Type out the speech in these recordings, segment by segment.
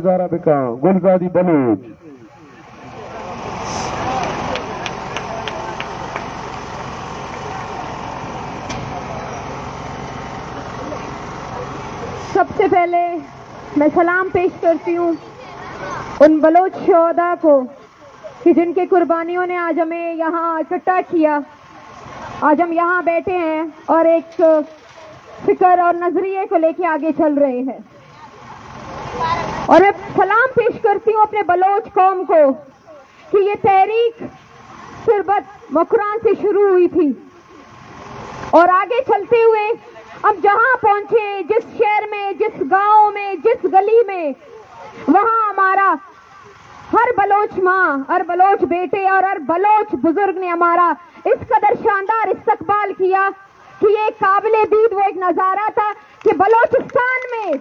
عربکا گلزادی بلوچ. سب سے پہلے میں سلام پیش کرتی ہوں ان بلوچ شہداء کو کہ جن کی قربانیوں نے آج ہمیں یہاں اکٹھا کیا. آج ہم یہاں بیٹھے ہیں اور ایک فکر اور نظریے کو لے کے آگے چل رہے ہیں. اور میں سلام پیش کرتی ہوں اپنے بلوچ قوم کو کہ یہ تحریک سربت مکران سے شروع ہوئی تھی اور آگے چلتے ہوئے ہم جہاں پہنچے، جس شہر میں، جس گاؤں میں، جس گلی میں، وہاں ہمارا ہر بلوچ ماں، ہر بلوچ بیٹے اور ہر بلوچ بزرگ نے ہمارا اس قدر شاندار استقبال کیا کہ یہ قابل دید وہ ایک نظارہ تھا کہ بلوچستان میں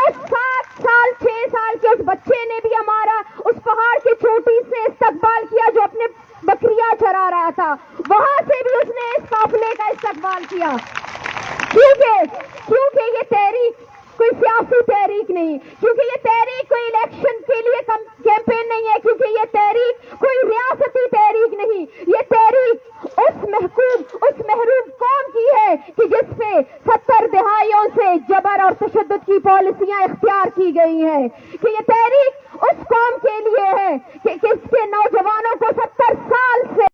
اس 7 سال 6 سال کے اس بچے نے بھی ہمارا اس پہاڑ کی چوٹی سے استقبال کیا جو اپنے بکریاں چرا رہا تھا. وہاں سے بھی اس نے اس قافلے کا استقبال کیا کیونکہ یہ تحریک کوئی سیاسی تحریک نہیں، کیونکہ یہ تحریک کوئی الیکشن کے لیے کیمپین نہیں ہے، کیونکہ یہ تحریک کوئی ریاستی تحریک نہیں. یہ تحریک اس محروم قوم کی ہے کہ جس پہ 70 دہائیوں سے جبر اور تشدد کی پالیسیاں اختیار کی گئی ہیں. کہ یہ تحریک اس قوم کے لیے ہے کہ اس کے نوجوانوں کو 70 سال سے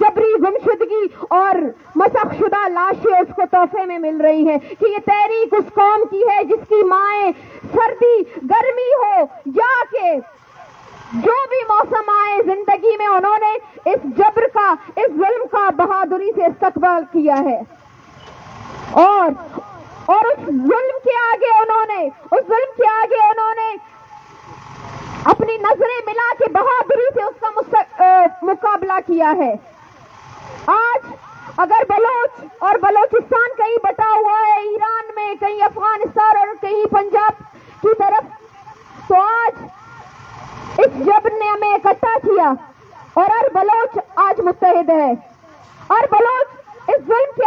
جبری گمشدگی اور مسخ شدہ لاشیں اس کو تحفے میں مل رہی ہیں. کہ یہ تحریک اس قوم کی ہے جس کی مائیں سردی گرمی ہو یا کہ جو بھی موسم آئے زندگی میں انہوں نے اس جبر کا، اس ظلم کا بہادری سے استقبال کیا ہے. اور اس ظلم کے آگے انہوں نے اپنی نظریں ملا کے بہادری سے اس کا مقابلہ کیا ہے. آج اگر بلوچ اور بلوچستان کہیں بٹا ہوا ہے، ایران میں، کہیں افغانستان اور کہیں پنجاب کی طرف، تو آج اس جبر نے ہمیں اکٹھا کیا اور ہر بلوچ آج متحد ہے. ہر بلوچ اس ظلم کے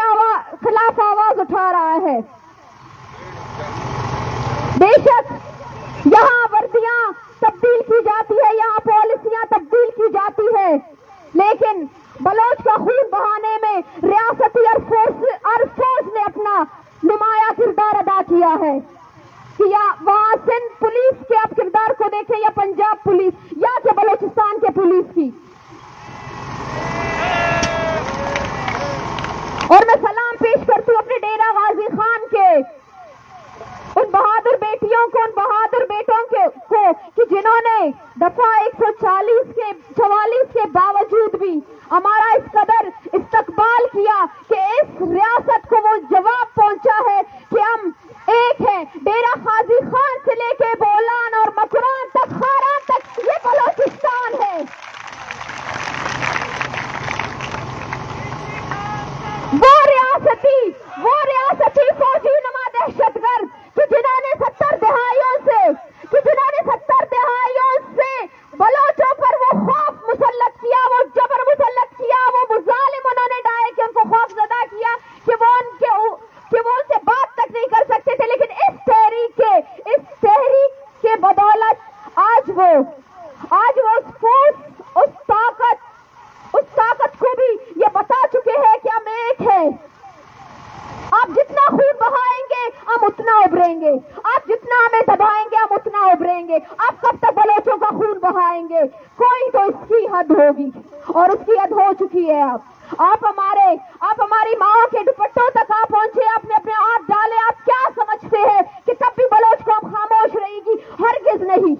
خلاف آواز اٹھا رہا ہے. بے شک یہاں وردیاں تبدیل کی جاتی ہے، یہاں پالیسیاں تبدیل کی جاتی ہے، لیکن بلوچ کا خون بہانے میں ریاستی اور فوج نے اپنا نمایاں کردار ادا کیا ہے. کہ یا وہاں سندھ پولیس کے آپ کردار کو دیکھیں یا پنجاب پولیس یا کہ بلوچستان کے پولیس کی. اور میں سلام پیش کرتی ہوں اپنے ڈیرہ غازی خان کے ان بہادر بیٹیوں کو، ان بہادر بیٹوں کو کہ جنہوں نے دفعہ 144 کے باوجود بھی ہمارا اس قدر استقبال کیا کہ اس ریاست کو وہ جواب پہنچا ہے کہ ہم ایک ہیں. ڈیرہ غازی خان سے لے کے بولان اور مکران تک، خاران تک، یہ بلوچستان ہے. وہ ریاستی فوجی نما دہشت گرد کہ جنہوں نے 70 دہائیوں سے بلوچوں پر وہ خوف مسلط کیا، وہ جبر مسلط کیا، وہ مظالم انہوں نے ڈائے کہ ان کو خوف زدہ کیا کہ وہ ان سے بات تک نہیں کر سکتے تھے. لیکن اس تحریک کے بدولت آج وہ اس طاقت کو بھی یہ بتا چکے ہیں کہ ہم ایک ہیں. آپ جتنا خون بہائیں گے ہم اتنا ابھریں گے، آپ جتنا ہمیں دبائیں گے ہم اتنا ابھریں گے. آپ کب تک بلوچوں کا خون بہائیں گے؟ کوئی تو اس کی حد ہوگی اور اس کی حد ہو چکی ہے. آپ ہماری ماں کے دوپٹوں تک آپ پہنچے، آپ نے اپنے ہاتھ ڈالے. آپ کیا سمجھتے ہیں کہ تب بھی بلوچ قوم خاموش رہے گی؟ ہرگز نہیں.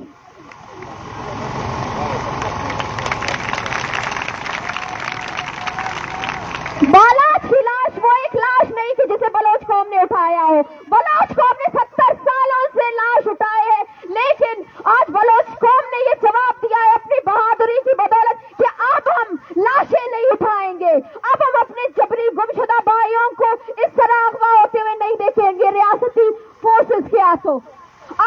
بالاچ کی لاش وہ ایک لاش نہیں کہ جسے بلوچ قوم نے اٹھایا ہو. بلوچ قوم نے 70 سالوں سے لاش اٹھائے ہیں، لیکن آج بلوچ قوم نے یہ جواب دیا ہے اپنی بہادری کی بدولت کہ اب ہم لاشیں نہیں اٹھائیں گے، اب ہم اپنے جبری گمشدہ بھائیوں کو اس طرح اغوا ہوتے ہوئے نہیں دیکھیں گے ریاستی فورسز کے ہاتھوں.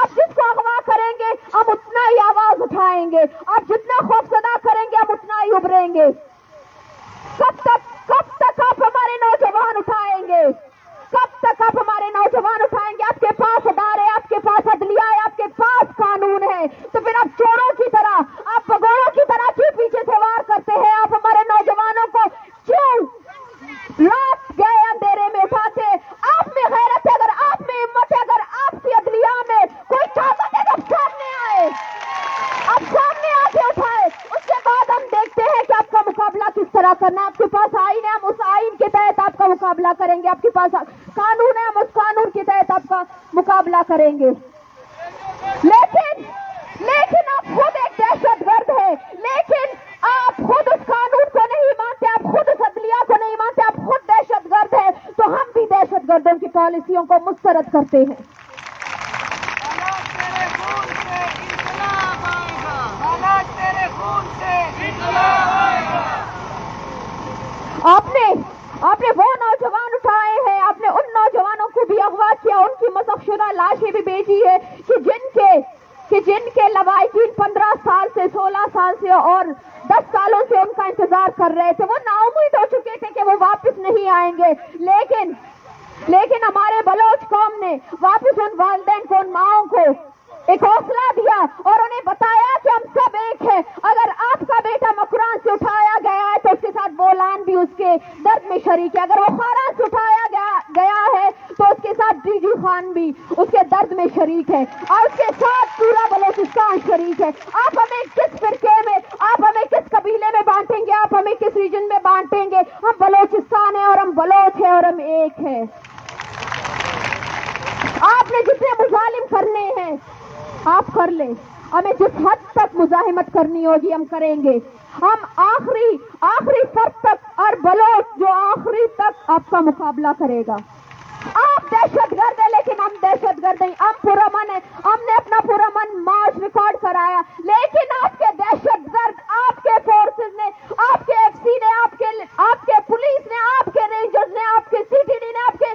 آپ جس کو اغوا کریں گے ہم اتنا ہی آواز اٹھائیں گے، آپ جتنا خوفزدہ کریں گے ہم اتنا ہی ابھریں گے. کب تک آپ ہمارے نوجوان اٹھائیں گے؟ کب تک آپ ہمارے نوجوان اٹھائیں گے؟ آپ کے پاس ادارے، آپ کے پاس मुकाबला करना है। आपके पास आईन है, हम उस आईन के तहत आपका मुकाबला करेंगे। आपके पास कानून है, हम उस कानून के तहत आपका मुकाबला करेंगे। लेकिन आप खुद एक दहशतगर्द है, लेकिन आप खुद उस कानून को नहीं मानते, आप खुद उस अदलिया को नहीं मानते, आप खुद दहशतगर्द है, तो हम भी दहशतगर्दों की पॉलिसियों को मुस्तरद करते हैं। आपने वो नौजवान उठाए हैं, आपने उन नौजवानों को भी अगवा किया, उनकी मसखशुदा लाशें भी भेजी है कि जिनके लवाहिकीन 15 साल से, 16 साल से और 10 सालों से उनका इंतजार कर रहे थे। वो नाउम्मीद हो चुके थे कि वो वापस नहीं आएंगे, लेकिन हमारे बलोच कौम ने वापस उन वालिदैन को, उन माओं को एक हौसला दिया और उन्हें बताया कि हम सब एक हैं। अगर आपका बेटा मकरान से उठाया गया है तो उसके साथ बोलान भी उसके दर्द में शरीक है। अगर वो खारान से उठाया गया है तो उसके साथ डीजी खान भी उसके दर्द में शरीक है और उसके साथ पूरा बलोचिस्तान शरीक है। आप हमें किस फिरके में, आप हमें किस कबीले में बांटेंगे, आप हमें किस रीजन में बांटेंगे? हम बलोचिस्तान है और हम बलोच है और हम एक है। आपने जितने मुजालिम करने हैं आप कर ले, हमें जिस हद तक मुजाहिमत करनी होगी हम करेंगे। हम आखिरी फर्द तक और बलोच जो आखिरी तक आपका मुकाबला करेगा। आप दहशतगर्द है लेकिन हम दहशतगर्द नहीं, हम पुरअमन है। हमने अपना पुरअमन मार्च रिकॉर्ड कराया, लेकिन आपके दहशतगर्द, आपके फोर्सेस ने, आपके एफसी ने, आपके पुलिस ने, आपके रेंजर्स ने, आपके सीटीडी ने, आपके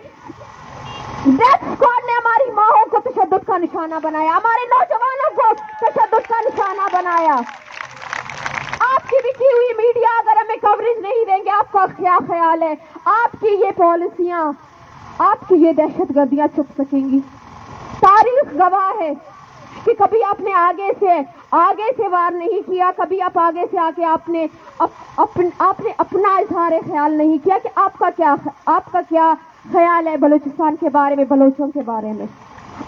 डेथ स्क्वाड ने हमारी माओं को तशद्दुद का निशाना बनाया, हमारे नौजवानों को तशद्दुद का निशाना बनाया। आपकी भी की हुई मीडिया अगर हमें कवरेज नहीं देंगे, आपका क्या ख्याल है आपकी ये पॉलिसियां, आपकी ये दहशतगर्दियां छुप सकेंगी? तारीख गवाह है कि कभी आपने आगे से वार नहीं किया, कभी आप आगे से आके आपने अपना इजहार ख्याल नहीं किया कि आपका क्या ख्याल है बलूचिस्तान के बारे में, बलोचों के बारे में।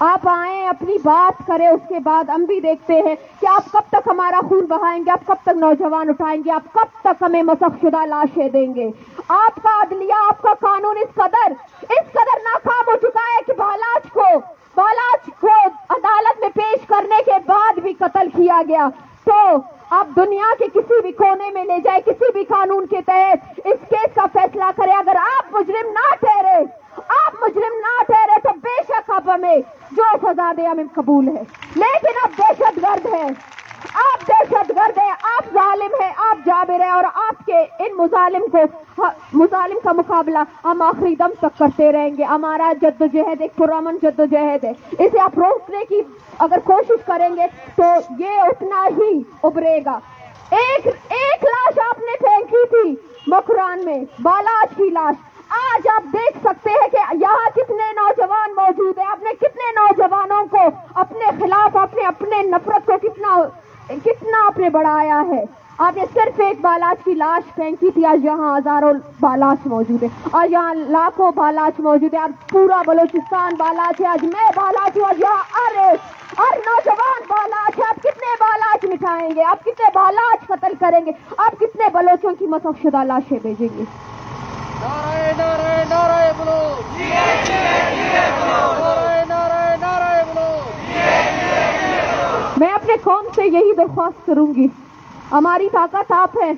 आप आए, अपनी बात करें, उसके बाद हम भी देखते हैं कि आप कब तक हमारा खून बहाएंगे, आप कब तक नौजवान उठाएंगे, आप कब तक हमें मसखशुदा लाशें देंगे। आपका अदलिया, आपका कानून इस कदर नाकाम हो चुका है कि बालाज को अदालत में पेश करने के बाद भी कत्ल किया गया। तो आप दुनिया के किसी भी कोने में ले जाए, किसी भी कानून के तहत इस केस का फैसला करें, अगर आप मुजरिम ना ठहरे तो बेशक आप हमें जो सजा दे हमें कबूल है। लेकिन आप दहशतगर्द हैं, आप जालिम हैं, आप जाबिर हैं और आपके इन मुजालिम का मुकाबला हम आखिरी दम तक करते रहेंगे। हमारा जद्दोजहद एक पुरअमन जद्दोजहद है, इसे आप रोकने की अगर कोशिश करेंगे तो ये उतना ही उभरेगा। एक लाश आपने फेंकी थी मकरान में, बालाज की लाश। आज आप देख सकते हैं कि यहाँ कितने नौजवान मौजूद हैं। आपने कितने नौजवानों को अपने खिलाफ, अपने नफरत को कितना आपने बढ़ाया है। आपने सिर्फ एक बालाज की लाश फेंकी थी, आज यहाँ हजारों बालाज मौजूद है, आज यहाँ लाखों बालाज मौजूद है, आज पूरा बलूचिस्तान बालाज है, आज मैं बालाज हूँ, आज यहाँ हर नौजवान बालाज है। आप कितने बालाज मिटाएंगे, आप कितने बालाज कत्ल करेंगे, आप कितने बलोचों की मसखशुदा लाशें भेजेंगे? नारे नारे नारे बोलो, नारे बोलो। मैं अपने कौम से यही दरख्वास्त करूंगी, हमारी ताकत आप है,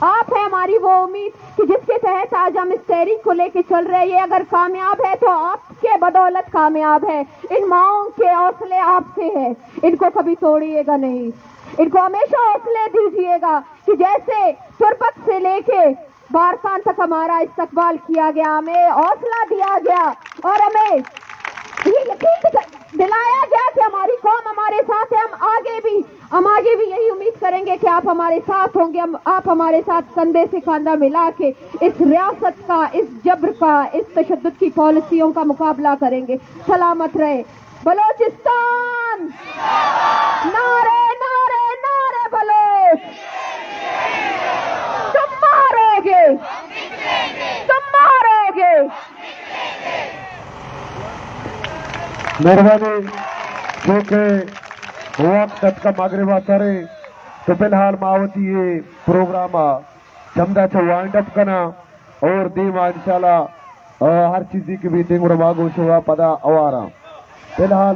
आप है हमारी वो उम्मीद कि जिसके तहत आज हम इस तहरीक को लेके चल रहे हैं। ये अगर कामयाब है तो आपके बदौलत कामयाब है। इन माओं के हौसले आपसे है, इनको कभी तोड़िएगा नहीं, इनको हमेशा हौसले दीजिएगा कि जैसे तुरबत से लेके बारकान तक हमारा इस्तकबाल किया गया, हमें हौसला दिया गया और हमें ये यकीन दिलाया गया कि हमारी कौम हमारे साथ है। हम आगे भी यही उम्मीद करेंगे कि आप हमारे साथ होंगे, आप हमारे साथ कंधे से कंधा मिला के इस रियासत का, इस जब्र का, इस तशद्दुद की पॉलिसियों का मुकाबला करेंगे। सलामत रहे बलोचिस्तान। नारे नारे नारे बलोच। तुम मारोगे। मेहरबानी, क्योंकि वक्त का मगरिब असर है, تو فی الحال ماوتی یہ پروگرام چمدا چھ وائنڈ اپ کنا اور دیما انشاءاللہ ہر چیزی کی میٹنگ اور ماگو شوا پدا اوارا فی الحال